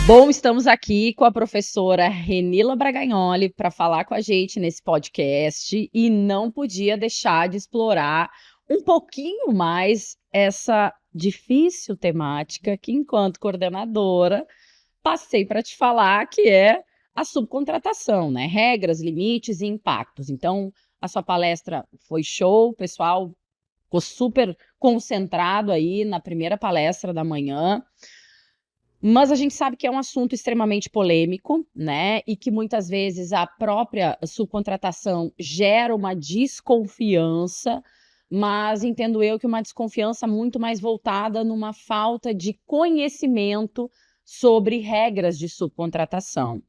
Bom, estamos aqui com a professora Renila Bragagnoli para falar com a gente nesse podcast e não podia deixar de explorar um pouquinho mais essa difícil temática que, enquanto coordenadora, passei para te falar, que é a subcontratação, né? Regras, limites e impactos. Então, a sua palestra foi show, o pessoal ficou super concentrado aí na primeira palestra da manhã. Mas a gente sabe que é um assunto extremamente polêmico, né? E que muitas vezes a própria subcontratação gera uma desconfiança, mas entendo eu que uma desconfiança muito mais voltada numa falta de conhecimento sobre regras de subcontratação.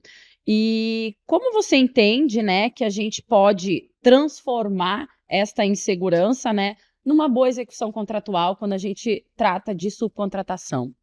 E como você entende, né, que a gente pode transformar esta insegurança, né, numa boa execução contratual quando a gente trata de subcontratação?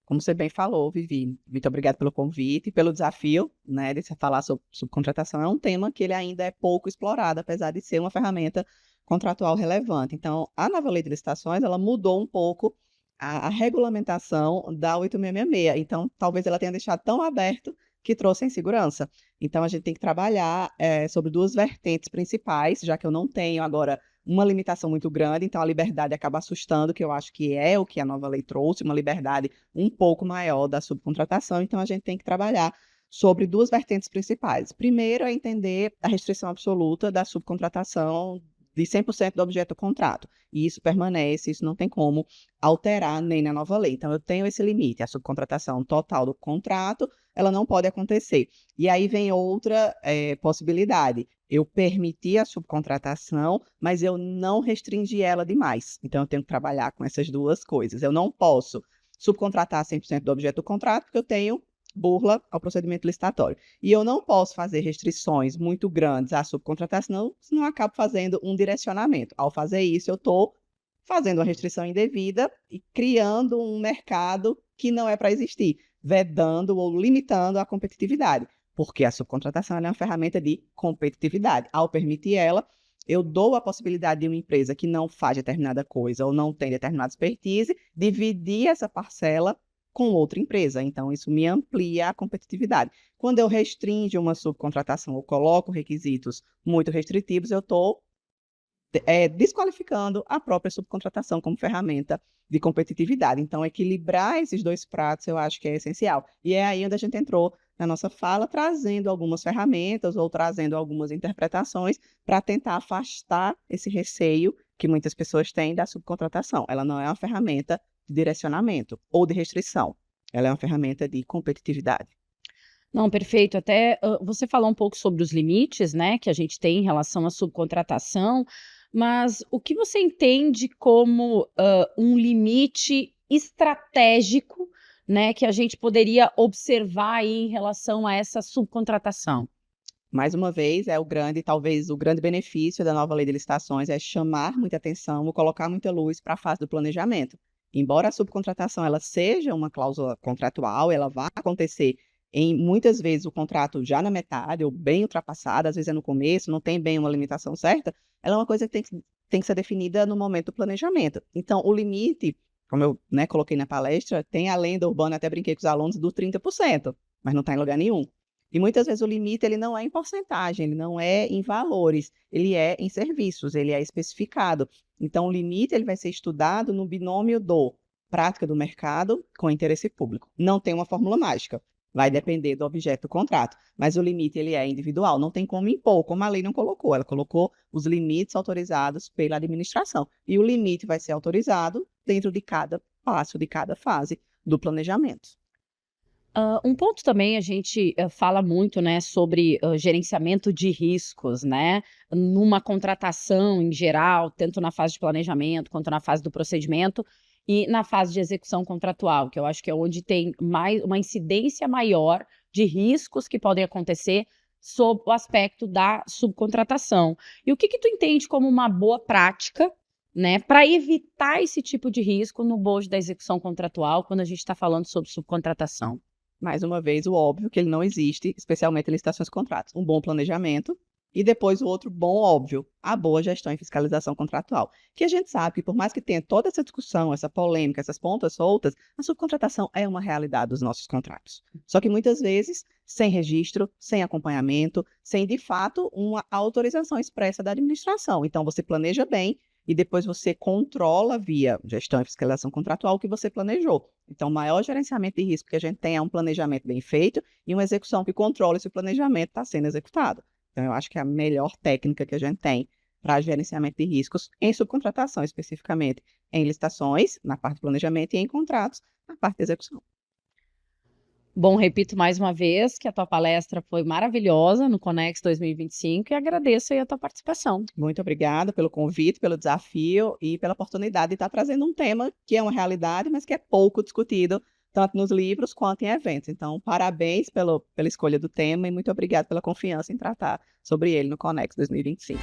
Como você bem falou, Vivi, muito obrigada pelo convite e pelo desafio, né, de se falar sobre subcontratação. É um tema que ele ainda é pouco explorado, apesar de ser uma ferramenta contratual relevante. Então, a nova lei de licitações, ela mudou um pouco a regulamentação da 8666. Então, talvez ela tenha deixado tão aberto que trouxe a insegurança. Então, a gente tem que trabalhar sobre duas vertentes principais, já que eu não tenho agora uma limitação muito grande, então a liberdade acaba assustando, que eu acho que é o que a nova lei trouxe, uma liberdade um pouco maior da subcontratação, então a gente tem que trabalhar sobre duas vertentes principais. Primeiro é entender a restrição absoluta da subcontratação de 100% do objeto do contrato, e isso permanece, isso não tem como alterar nem na nova lei. Então eu tenho esse limite, a subcontratação total do contrato, ela não pode acontecer. E aí vem outra possibilidade, eu permiti a subcontratação, mas eu não restringi ela demais. Então, eu tenho que trabalhar com essas duas coisas. Eu não posso subcontratar 100% do objeto do contrato, porque eu tenho burla ao procedimento licitatório. E eu não posso fazer restrições muito grandes à subcontratação, senão eu acabo fazendo um direcionamento. Ao fazer isso, eu estou fazendo uma restrição indevida e criando um mercado que não é para existir, vedando ou limitando a competitividade. Porque a subcontratação é uma ferramenta de competitividade. Ao permitir ela, eu dou a possibilidade de uma empresa que não faz determinada coisa ou não tem determinada expertise, dividir essa parcela com outra empresa. Então, isso me amplia a competitividade. Quando eu restringo uma subcontratação ou coloco requisitos muito restritivos, eu estou desqualificando a própria subcontratação como ferramenta de competitividade. Então, equilibrar esses dois pratos eu acho que é essencial. E é aí onde a gente entrou na nossa fala, trazendo algumas ferramentas ou trazendo algumas interpretações para tentar afastar esse receio que muitas pessoas têm da subcontratação. Ela não é uma ferramenta de direcionamento ou de restrição. Ela é uma ferramenta de competitividade. Não, perfeito. Até você falou um pouco sobre os limites, né, que a gente tem em relação à subcontratação, mas o que você entende como um limite estratégico, né, que a gente poderia observar aí em relação a essa subcontratação? Mais uma vez, talvez o grande benefício da nova lei de licitações é chamar muita atenção ou colocar muita luz para a fase do planejamento. Embora a subcontratação ela seja uma cláusula contratual, ela vai acontecer em muitas vezes o contrato já na metade ou bem ultrapassado, às vezes é no começo, não tem bem uma limitação certa, ela é uma coisa que tem que ser definida no momento do planejamento. Então, o limite, como eu coloquei na palestra, tem a lenda urbana, até brinquei com os alunos, do 30%, mas não está em lugar nenhum. E muitas vezes o limite ele não é em porcentagem, ele não é em valores, ele é em serviços, ele é especificado. Então, o limite ele vai ser estudado no binômio do prática do mercado com interesse público. Não tem uma fórmula mágica, vai depender do objeto do contrato, mas o limite ele é individual, não tem como impor, como a lei não colocou, ela colocou os limites autorizados pela administração. E o limite vai ser autorizado dentro de cada passo, de cada fase do planejamento. Um ponto também a gente fala muito, né, sobre gerenciamento de riscos, né, numa contratação em geral, tanto na fase de planejamento quanto na fase do procedimento e na fase de execução contratual, que eu acho que é onde tem uma incidência maior de riscos que podem acontecer sob o aspecto da subcontratação. E o que tu entende como uma boa prática, né, para evitar esse tipo de risco no bojo da execução contratual quando a gente está falando sobre subcontratação? Mais uma vez, o óbvio que ele não existe, especialmente em licitações e contratos. Um bom planejamento, E depois o outro bom óbvio, a boa gestão e fiscalização contratual. Que a gente sabe que por mais que tenha toda essa discussão, essa polêmica, essas pontas soltas, a subcontratação é uma realidade dos nossos contratos. Só que muitas vezes sem registro, sem acompanhamento, sem de fato uma autorização expressa da administração. Então você planeja bem e depois você controla via gestão e fiscalização contratual o que você planejou. Então, o maior gerenciamento de risco que a gente tem é um planejamento bem feito e uma execução que controla se o planejamento está sendo executado. Então, eu acho que é a melhor técnica que a gente tem para gerenciamento de riscos em subcontratação, especificamente em licitações, na parte de planejamento, e em contratos, na parte de execução. Bom, repito mais uma vez que a tua palestra foi maravilhosa no Conex 2025 e agradeço aí a tua participação. Muito obrigada pelo convite, pelo desafio e pela oportunidade de estar trazendo um tema que é uma realidade, mas que é pouco discutido, tanto nos livros quanto em eventos. Então, parabéns pela escolha do tema e muito obrigada pela confiança em tratar sobre ele no Conex 2025.